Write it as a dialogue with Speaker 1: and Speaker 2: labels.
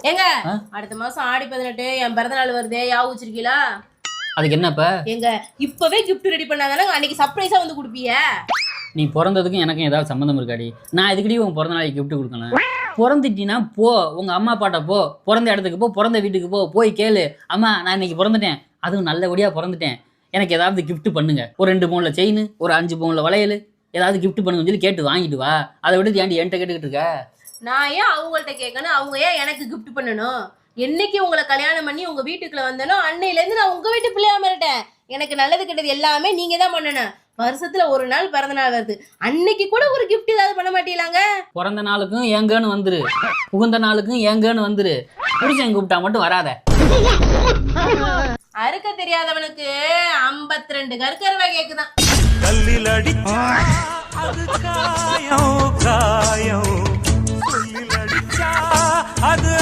Speaker 1: ஏங்க அடுத்த மாசம் ஆடி 18 என் பிறந்த நாள் வருதே, யாவும் வச்சிருக்கீங்களா?
Speaker 2: அதுக்கு என்னப்ப?
Speaker 1: எங்க இப்பவே கிஃப்ட் ரெடி பண்ணாதானே அன்னைக்கு சர்ப்ரைஸா வந்து கொடுப்பீங்க.
Speaker 2: நீ பிறந்ததுக்கும் எனக்கும் ஏதாவது சம்மந்தம் இருக்காடி? நான் இதுக்கடி உன் பிறந்த நாளைக்கு கிஃப்ட் கொடுக்கணும். பிறந்துட்டினா போ, உங்க அம்மா அப்பாட்ட போ, பிறந்த இடத்துக்கு போ, பிறந்த வீட்டுக்கு போ, போய் கேளு, அம்மா நான் இன்னைக்கு பிறந்துட்டேன், அதுவும் நல்லபடியா பிறந்துட்டேன், எனக்கு ஏதாவது கிஃப்ட் பண்ணுங்க, ஒரு 2 பவுன்ல செயின், ஒரு 5 பவுன்ல வளையல், ஏதாவது கிஃப்ட் பண்ணுங்கன்னு சொல்லி கேட்டு வாங்கிட்டு வா. அதை விட்டு ஏன்டி என்கிட்ட கேட்டுக்கிட்டு இருக்க?
Speaker 1: நான் ஏன் அவங்கள்ட்ட கேட்கணும்? அவங்க ஏன் எனக்கு கிஃப்ட் பண்ணணும்? என்னைக்கு உங்களை கல்யாணம் பண்ணி உங்க வீட்டுக்குள்ள வந்தனோ அன்னையில இருந்து நான் உங்க வீட்டு பிள்ளையா மாறிட்டேன். எனக்கு நல்லது கெட்டது எல்லாமே நீங்க தான் பண்ணணும். வருஷத்துல ஒரு நாள் பிறந்த நாள் வருது, அன்னைக்கு கூட ஒரு கிஃப்ட் ஏதாவது பண்ண மாட்டீங்களாங்க?
Speaker 2: பிறந்த நாளுக்கும் ஏங்கன்னு வந்துரு, புகுந்த நாளுக்கும் ஏங்கன்னு வந்துரு, புருஷன் கூப்பிட்டா மட்டும் வராத.
Speaker 1: அறுக்க தெரியாதவனுக்கு 52 கற்கருவா கேக்குதான்.
Speaker 3: கல்லில் அடிச்சா அது காயம் காயம், சொல்லில் அடிச்சா அது